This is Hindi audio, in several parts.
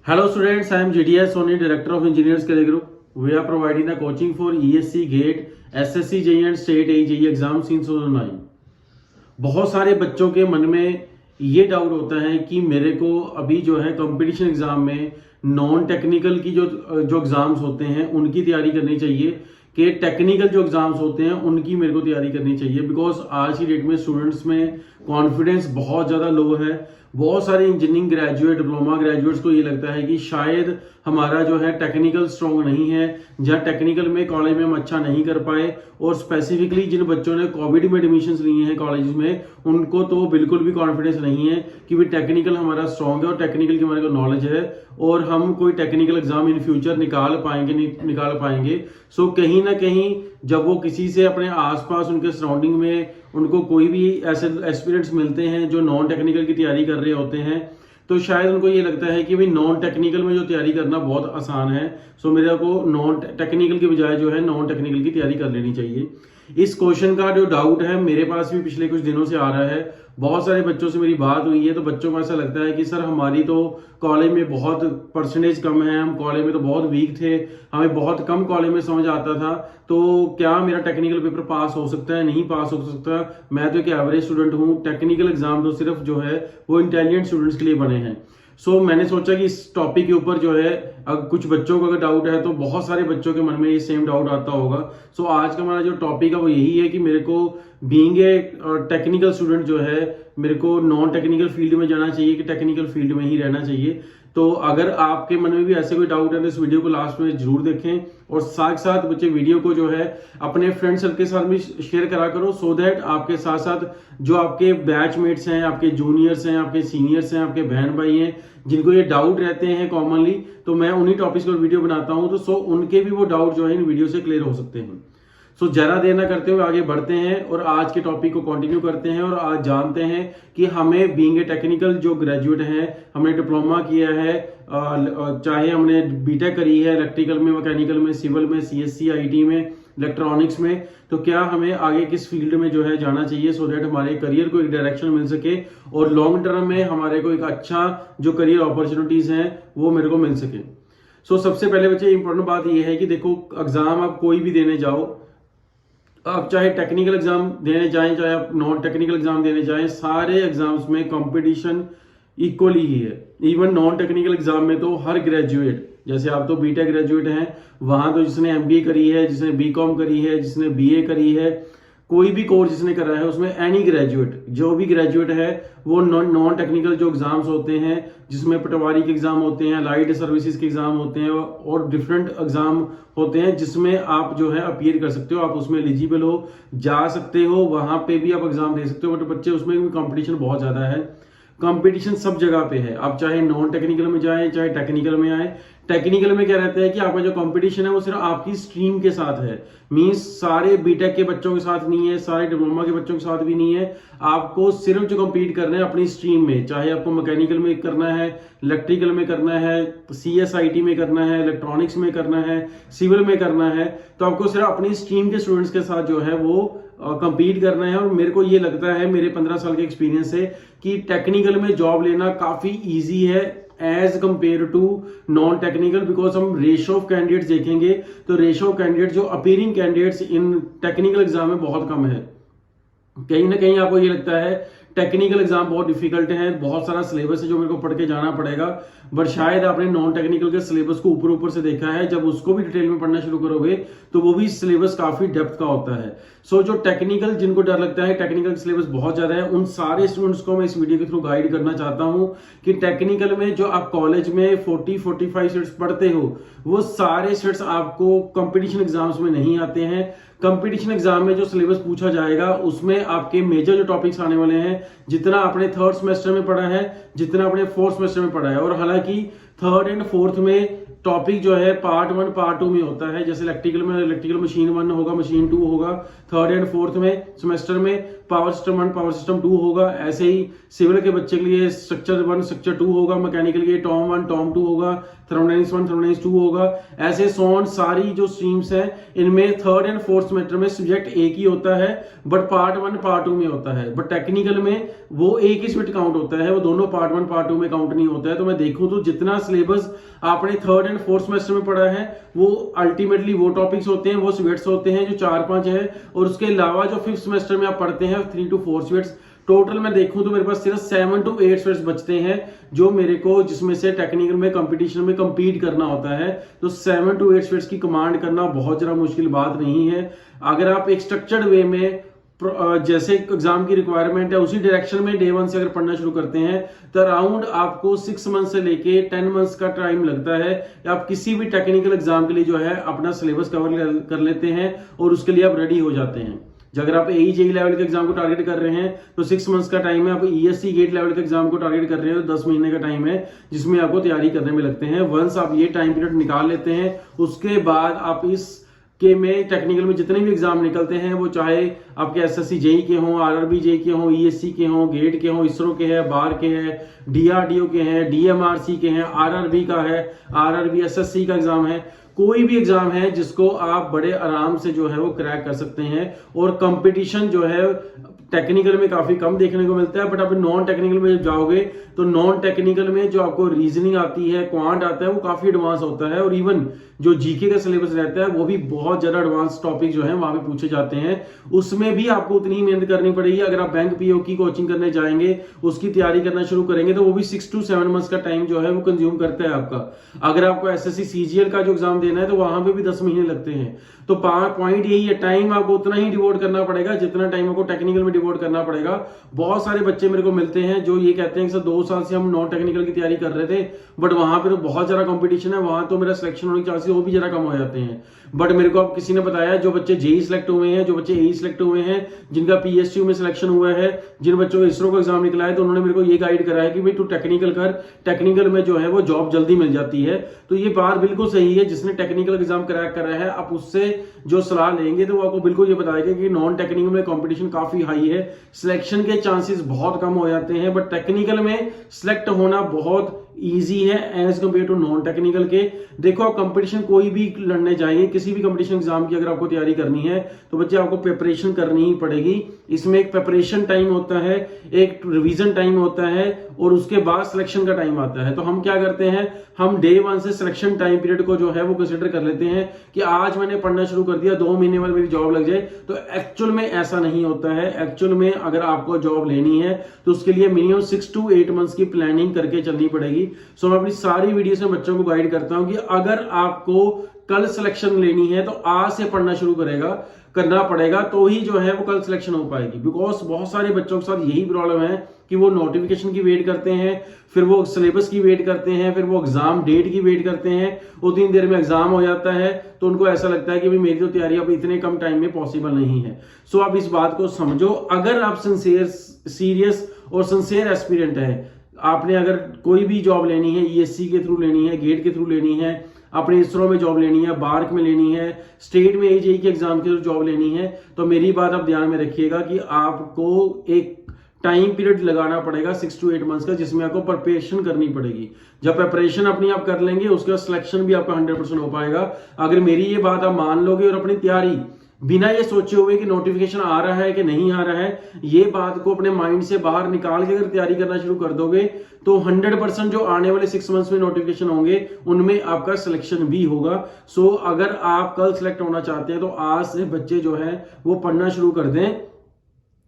Hello students, I am GDS Soni, Director of Engineers Career Group. We are providing the coaching for ESC, GATE, SSC, JEE and State JEE exams since 2009. बहुत सारे बच्चों के मन में ये डाउट होता है कि मेरे को अभी जो है कंपटीशन एग्जाम में नॉन टेक्निकल की जो एग्जाम्स होते हैं उनकी तैयारी करनी चाहिए कि टेक्निकल जो एग्जाम्स होते हैं उनकी मेरे को तैयारी करनी चाहिए। बिकॉज आज की डेट में स्टूडेंट्स में कॉन्फिडेंस बहुत ज़्यादा लो है। बहुत सारे इंजीनियरिंग ग्रेजुएट, डिप्लोमा ग्रेजुएट्स को ये लगता है कि शायद हमारा जो है टेक्निकल स्ट्रॉन्ग नहीं है, जहाँ टेक्निकल में कॉलेज में हम अच्छा नहीं कर पाए। और स्पेसिफिकली जिन बच्चों ने कोविड में एडमिशन्स लिए हैं कॉलेज में, उनको तो बिल्कुल भी कॉन्फिडेंस नहीं है कि भी टेक्निकल हमारा स्ट्रॉन्ग है और टेक्निकल की हमारे को नॉलेज है और हम कोई टेक्निकल एग्जाम इन फ्यूचर निकाल पाएंगे। सो कहीं ना कहीं जब वो किसी से अपने आसपास उनके सराउंडिंग में उनको कोई भी ऐसे एस्पिरेंट्स मिलते हैं जो नॉन टेक्निकल की तैयारी कर रहे होते हैं, तो शायद उनको ये लगता है कि भाई नॉन टेक्निकल में जो तैयारी करना बहुत आसान है। सो मेरे को नॉन टेक्निकल के बजाय जो है नॉन टेक्निकल की तैयारी कर लेनी चाहिए। इस क्वेश्चन का जो डाउट है मेरे पास भी पिछले कुछ दिनों से आ रहा है। बहुत सारे बच्चों से मेरी बात हुई है तो बच्चों को ऐसा लगता है कि सर हमारी तो कॉलेज में बहुत परसेंटेज कम है, हम कॉलेज में तो बहुत वीक थे, हमें बहुत कम कॉलेज में समझ आता था, तो क्या मेरा टेक्निकल पेपर पास हो सकता है? नहीं पास हो सकता। मैं तो एक एवरेज स्टूडेंट हूँ। टेक्निकल एग्जाम तो सिर्फ जो है वो इंटेलिजेंट स्टूडेंट्स के लिए बने हैं। सो मैंने सोचा कि इस टॉपिक के ऊपर जो है कुछ बच्चों को अगर डाउट है तो बहुत सारे बच्चों के मन में ये सेम डाउट आता होगा। सो आज का हमारा जो टॉपिक है वो यही है कि मेरे को बीइंग ए टेक्निकल स्टूडेंट जो है मेरे को नॉन टेक्निकल फील्ड में जाना चाहिए कि टेक्निकल फील्ड में ही रहना चाहिए। तो अगर आपके मन में भी ऐसे कोई डाउट है तो इस वीडियो को लास्ट में जरूर देखें और साथ साथ बच्चे वीडियो को जो है अपने फ्रेंड सर्कल के साथ भी शेयर करा करो, सो दैट आपके साथ साथ जो आपके बैचमेट्स हैं, आपके जूनियर्स हैं, आपके सीनियर्स हैं, आपके बहन भाई हैं जिनको ये डाउट रहते हैं कॉमनली, तो मैं उन्हीं टॉपिक्स पर वीडियो बनाता हूं तो उनके भी वो डाउट जो है इन वीडियो से क्लियर हो सकते हैं। सो ज्यादा देर ना करते हुए आगे बढ़ते हैं और आज के टॉपिक को कंटिन्यू करते हैं और आज जानते हैं कि हमें बीइंग ए टेक्निकल जो ग्रेजुएट हैं, हमने डिप्लोमा किया है, चाहे हमने बीटेक करी है इलेक्ट्रिकल में, मैकेनिकल में, सिविल में, सीएससी, आईटी में, इलेक्ट्रॉनिक्स में, तो क्या हमें आगे किस फील्ड में जो है जाना चाहिए सो दैट हमारे करियर को एक डायरेक्शन मिल सके और लॉन्ग टर्म में हमारे को एक अच्छा जो करियर अपॉर्चुनिटीज हैं वो मेरे को मिल सके। सो सबसे पहले बच्चे इंपॉर्टेंट बात यह है कि देखो एग्जाम आप कोई भी देने जाओ, आप चाहे टेक्निकल एग्जाम देने जाएं चाहे आप नॉन टेक्निकल एग्जाम देने जाएं, सारे एग्जाम्स में कंपटीशन इक्वली ही है। इवन नॉन टेक्निकल एग्जाम में तो हर ग्रेजुएट, जैसे आप तो बीटेक ग्रेजुएट हैं, वहां तो जिसने एमबीए करी है, जिसने बीकॉम करी है, जिसने बीए करी है, कोई भी कोर्स जिसने करा है उसमें एनी ग्रेजुएट, जो भी ग्रेजुएट है वो नॉन टेक्निकल जो एग्जाम्स होते हैं जिसमें पटवारी के एग्जाम होते हैं, लाइट सर्विसेज के एग्जाम होते हैं और डिफरेंट एग्जाम होते हैं जिसमें आप जो है अपीयर कर सकते हो, आप उसमें एलिजिबल हो, जा सकते हो, वहां पे भी आप एग्जाम दे सकते हो। बट बच्चे उसमें भी कंपटीशन बहुत ज्यादा है। कंपटीशन सब जगह पे है, आप चाहे नॉन टेक्निकल में जाएं चाहे टेक्निकल में आए। टेक्निकल में क्या रहता है कि आपका जो कंपटीशन है वो सिर्फ आपकी स्ट्रीम के साथ है, मींस सारे बीटेक के बच्चों के साथ नहीं है, सारे डिप्लोमा के बच्चों के साथ भी नहीं है। आपको सिर्फ जो कंपीट करना है अपनी स्ट्रीम में, चाहे आपको मैकेनिकल में करना है, इलेक्ट्रिकल में करना है, सीएसआईटी में करना है, इलेक्ट्रॉनिक्स में करना है, सिविल में करना है, तो आपको सिर्फ अपनी स्ट्रीम के स्टूडेंट्स के साथ जो है वो कंपीट करना है। और मेरे को ये लगता है मेरे 15 साल के एक्सपीरियंस से कि टेक्निकल में जॉब लेना काफी ईजी है as compare to non technical. Because हम रेशियो ऑफ कैंडिडेट्स देखेंगे तो रेशियो ऑफ कैंडिडेट्स जो appearing candidates in technical exam में बहुत कम है। कहीं ना कहीं आपको ये लगता है टेक्निकल एग्जाम बहुत डिफिकल्ट है, बहुत सारा सिलेबस है जो मेरे को पढ़ के जाना पड़ेगा, बट शायद आपने नॉन टेक्निकल के सिलेबस को ऊपर ऊपर से देखा है। जब उसको भी डिटेल में पढ़ना शुरू करोगे तो वो भी सिलेबस काफी डेप्थ का होता है। सो जो टेक्निकल जिनको डर लगता है टेक्निकल सिलेबस बहुत ज्यादा है, उन सारे स्टूडेंट्स को मैं इस वीडियो के थ्रू गाइड करना चाहता हूं कि टेक्निकल में जो आप कॉलेज में 40-45 सेट्स पढ़ते हो वो सारे सेट्स आपको कंपटीशन एग्जाम्स में नहीं आते हैं। कंपटीशन एग्जाम में जो सिलेबस पूछा जाएगा उसमें आपके मेजर जो टॉपिक्स आने वाले हैं, जितना आपने थर्ड सेमेस्टर में पढ़ा है, जितना आपने फोर्थ सेमेस्टर में पढ़ा है, और हालांकि थर्ड एंड फोर्थ में टॉपिक जो है पार्ट 1 पार्ट 2 में होता है। जैसे इलेक्ट्रिकल में इलेक्ट्रिकल मशीन 1 होगा, मशीन 2 होगा, थर्ड एंड फोर्थ में सेमेस्टर में पावर सिस्टम 1 पावर सिस्टम 2 होगा। ऐसे ही सिविल के बच्चे के लिए स्ट्रक्चर 1 स्ट्रक्चर 2 होगा, मैकेनिकल के लिए टॉम 1 टॉम 2 होगा, थर्मोडायनेमिक्स 1 थर्मोडायनेमिक्स 2 होगा। ऐसे सोन सारी जो स्ट्रीम्स हैं इनमें थर्ड एंड फोर्थ सेमेस्टर में सब्जेक्ट एक ही होता है, बट पार्ट 1 पार्ट 2 में होता है। बट टेक्निकल में में वो एक ही शिफ्ट काउंट होता है, वो दोनों पार्ट 1 पार्ट 2 में काउंट नहीं होता है। तो मैं देखूं तो जितना सिलेबस आपने 3rd एंड 4th सेमेस्टर में पढ़ा है वो अल्टीमेटली वो टॉपिक्स होते हैं, वो सब्जेक्ट्स होते हैं जो 4-5 है, और उसके अलावा जो 5th सेमेस्टर में आप पढ़ते हैं 3 to 4 सब्जेक्ट्स, टोटल मैं देखूं तो मेरे पास सिर्फ 7 to 8 सब्जेक्ट्स बचते हैं जो मेरे को, जिसमें से टेक्निकल में कंपटीशन में compete करना होता है। तो 7 to 8 सब्जेक्ट्स की कमांड करना बहुत ज्यादा मुश्किल बात नहीं है। अगर आप एक स्ट्रक्चर्ड वे में जैसे एग्जाम की रिक्वायरमेंट है उसी डायरेक्शन में डे 1 से अगर पढ़ना शुरू करते हैं तो अराउंड आपको 6 मंथ से लेके 10 मंथ्स का टाइम लगता है। आप किसी भी टेक्निकल एग्जाम के लिए जो है अपना सिलेबस कवर कर लेते हैं और उसके लिए आप रेडी हो जाते हैं। अगर आप AE-JEE लेवल के एग्जाम को टारगेट कर रहे हैं तो 6 मंथ्स का टाइम है। आप ESC गेट लेवल के एग्जाम को टारगेट कर रहे हैं तो 10 महीने का टाइम है जिसमें आपको तैयारी करने में लगते हैं। वंस आप ये टाइम पीरियड निकाल लेते हैं उसके बाद आप इस के में टेक्निकल में जितने भी एग्जाम निकलते हैं वो चाहे आपके SSC JEE के हों, RRB JEE के हों, ESC के हों, गेट के हों, इसरो के हैं, बार के हैं, DRDO के हैं, DMRC के हैं, RRB का है, RRB SSC का एग्जाम है, कोई भी एग्जाम है जिसको आप बड़े आराम से जो है वो क्रैक कर सकते हैं। और कंपटीशन जो है टेक्निकल में काफी कम देखने को मिलता है, बट आप नॉन टेक्निकल में जाओगे तो नॉन टेक्निकल में जो आपको रीजनिंग आती है, क्वांट आता है, वो काफी एडवांस होता है। और इवन जो जीके का सिलेबस रहता है वो भी बहुत ज्यादा एडवांस टॉपिक जो है वहां पे पूछे जाते हैं। उसमें भी आपको उतनी मेहनत करनी पड़ेगी। अगर आप बैंक पीओ की कोचिंग करने जाएंगे, उसकी तैयारी करना शुरू करेंगे तो वो भी 6 to 7 मंथ्स का टाइम जो है वो कंज्यूम करता है आपका। अगर आपको SSC CGL का जो एग्जाम देना है तो वहां पे भी 10 महीने लगते हैं। तो पॉइंट यही है, टाइम आपको उतना ही डिवोट करना पड़ेगा जितना टाइम आपको टेक्निकल में डिवोट करना पड़ेगा। बहुत सारे बच्चे मेरे को मिलते हैं जो ये कहते हैं कि सर 2 साल से हम नॉन टेक्निकल की तैयारी कर रहे थे बट वहां पे तो बहुत ज्यादा कंपटीशन है, वहां तो मेरा सिलेक्शन होने के चांसेस वो भी जरा कम हो जाते हैं। बट मेरे को अब किसी ने बताया जो बच्चे JEE सिलेक्ट हुए हैं, जो बच्चे AE सिलेक्ट हुए हैं, जिनका PSU में सिलेक्शन हुआ है, जिन बच्चों को इसरो का एग्जाम निकला है, तो उन्होंने मेरे को ये गाइड करा है कि भाई तू टेक्निकल कर, टेक्निकल में जो है वो जॉब जल्दी मिल जाती है। तो ये बात बिल्कुल सही है। जिसने टेक्निकल एग्जाम क्रैक करा है आप उससे जो सलाह लेंगे तो वो आपको बिल्कुल ये बताएगा कि नॉन टेक्निकल में कंपटीशन काफी हाई है, सिलेक्शन के चांसेस बहुत कम हो जाते हैं, बट टेक्निकल में सिलेक्ट होना बहुत इजी है as compare to non technical के। देखो आप कंपटीशन कोई भी लड़ने जाएंगे, किसी भी कंपटीशन एग्जाम की अगर आपको तैयारी करनी है तो बच्चे आपको प्रिपरेशन करनी ही पड़ेगी। इसमें एक प्रिपरेशन टाइम होता है, एक रिवीजन टाइम होता है और उसके बाद सिलेक्शन का टाइम आता है। तो हम क्या करते हैं, हम डे 1 से सिलेक्शन टाइम पीरियड को जो है वो कंसिडर कर लेते हैं कि आज मैंने पढ़ना शुरू कर दिया, 2 महीने बाद मेरी जॉब लग जाए। तो एक्चुअल में ऐसा नहीं होता है। एक्चुअल में अगर आपको जॉब लेनी है तो उसके लिए मिनिमम 6 to 8 मंथ्स की प्लानिंग करके चलनी पड़ेगी। सो मैं अपनी सारी वीडियोस में बच्चों को गाइड करता हूं कि अगर आपको कल सिलेक्शन लेनी है तो आज से पढ़ना शुरू करना पड़ेगा तो ही जो है वो कल सिलेक्शन हो पाएगी। बिकॉज बहुत सारे बच्चों के साथ यही प्रॉब्लम है कि वो नोटिफिकेशन की वेट करते हैं, फिर वो सिलेबस की वेट करते हैं, फिर वो एग्जाम डेट की वेट करते हैं, उतनी देर में एग्जाम हो जाता है तो उनको ऐसा लगता है कि भाई मेरी तो तैयारी अब इतने कम टाइम में पॉसिबल नहीं है। सो आप इस बात को समझो, अगर आप सीरियस और सिंसियर एस्पिरेंट है, आपने अगर कोई भी जॉब लेनी है, ESC के थ्रू लेनी है, गेट के थ्रू लेनी है, अपने इसरो में जॉब लेनी है, बार्क में लेनी है, स्टेट में AE-JEE के एग्जाम के थ्रू जॉब लेनी है, तो मेरी बात आप ध्यान में रखिएगा कि आपको एक टाइम पीरियड लगाना पड़ेगा 6 to 8 मंथ्स का, जिसमें आपको प्रिपरेशन करनी पड़ेगी। जब प्रिपरेशन अपनी आप कर लेंगे उसके बाद सिलेक्शन भी आपका 100% हो पाएगा। अगर मेरी ये बात आप मान लोगे और अपनी तैयारी बिना ये सोचे हुए कि नोटिफिकेशन आ रहा है कि नहीं आ रहा है, ये बात को अपने माइंड से बाहर निकाल के अगर तैयारी करना शुरू कर दोगे तो 100% जो आने वाले 6 मंथ्स में नोटिफिकेशन होंगे उनमें आपका सिलेक्शन भी होगा। सो अगर आप कल सिलेक्ट होना चाहते हैं तो आज से बच्चे जो है वो पढ़ना शुरू कर दें।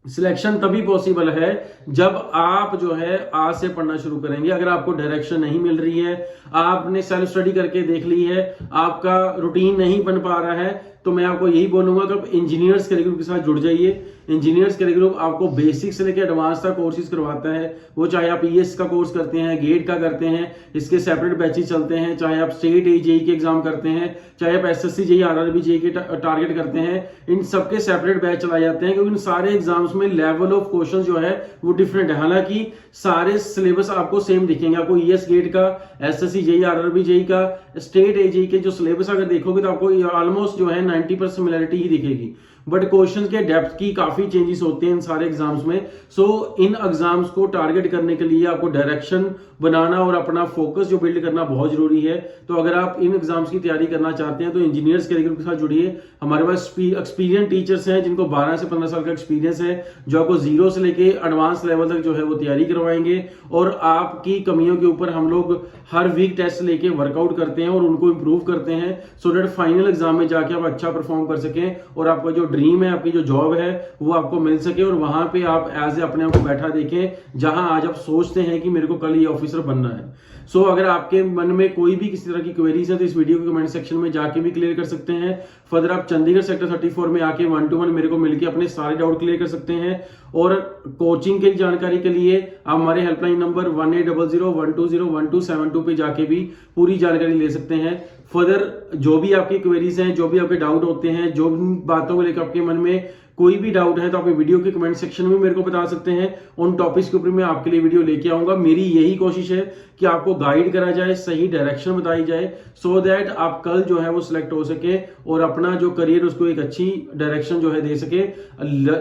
सिलेक्शन तभी पॉसिबल है जब आप जो है आज से पढ़ना शुरू करेंगे। अगर आपको डायरेक्शन नहीं मिल रही है, आपने सेल्फ स्टडी करके देख ली है, आपका रूटीन नहीं बन पा रहा है, तो मैं आपको यही बोलूंगा कि आप इंजीनियर्स कैरियर ग्रुप के साथ जुड़ जाइए। इंजीनियर्स कैरियर ग्रुप आपको बेसिक से लेकर एडवांस तक कोर्सेज करवाता है। वो चाहे आप ES का कोर्स करते हैं, गेट का करते हैं, इसके सेपरेट बैचेज चलते हैं, चाहे आप स्टेट AE-JEE के एग्जाम करते हैं, चाहे आप SSC JEE RRB JEE के टारगेट करते हैं, इन सबके सेपरेट बैच चलाए जाते हैं क्योंकि इन सारे एग्जाम्स में लेवल ऑफ क्वेश्चन जो है वो डिफरेंट है। हालांकि सारे सिलेबस आपको सेम दिखेंगे। आपको ES गेट का, SSC JEE RRB JEE का, स्टेट AE-JEE के जो सिलेबस अगर देखोगे तो आपको ऑलमोस्ट जो है 90% सिमिलरिटी ही दिखेगी। बट क्वेश्चन के डेप्थ की काफी चेंजेस होते हैं इन सारे एग्जाम्स में। सो इन एग्जाम्स को टारगेट करने के लिए आपको डायरेक्शन बनाना और अपना फोकस जो बिल्ड करना बहुत जरूरी है। तो अगर आप इन एग्जाम्स की तैयारी करना चाहते हैं तो इंजीनियर्स कैटेगरी के साथ जुड़िए। हमारे पास एक्सपीरियंस टीचर्स हैं जिनको 12 से 15 साल का एक्सपीरियंस है, जो आपको जीरो से लेके एडवांस लेवल तक जो है वो तैयारी करवाएंगे। और आपकी कमियों के ऊपर हम लोग हर वीक टेस्ट लेके वर्कआउट करते हैं और उनको इंप्रूव करते हैं, सो दैट फाइनल एग्जाम में जाके आप अच्छा परफॉर्म कर सकें और आपका जो ड्रीम है, आपकी जो जॉब है वो आपको मिल सके और वहां पे आप एज ए अपने आप को बैठा देखें जहां आज आप सोचते हैं कि मेरे को कल ये ऑफिसर बनना है। सो अगर आपके मन में कोई भी किसी तरह की क्वेरीज है तो इस वीडियो के कमेंट सेक्शन में जाके भी क्लियर कर सकते हैं। फर्दर आप चंडीगढ़ सेक्टर 34 में आके 1-to-1 मेरे को मिलकर अपने सारे डाउट क्लियर कर सकते हैं। और कोचिंग की जानकारी के लिए आप हमारे हेल्पलाइन नंबर 1800-120-1272 पे जाके भी पूरी जानकारी ले सकते हैं। फर्दर जो भी आपकी क्वेरीज हैं, जो भी आपके डाउट होते हैं, जो भी बातों को लेकर आपके मन में कोई भी डाउट है तो आप वीडियो के कमेंट सेक्शन में मेरे को बता सकते हैं। उन टॉपिक्स के ऊपर मैं आपके लिए वीडियो लेके आऊंगा। मेरी यही कोशिश है कि आपको गाइड करा जाए, सही डायरेक्शन बताई जाए, सो दैट आप कल जो है वो सिलेक्ट हो सके और अपना जो करियर उसको एक अच्छी डायरेक्शन जो है दे सके।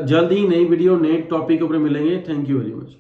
जल्द ही नई वीडियो नए टॉपिक के ऊपर मिलेंगे। Thank you very much.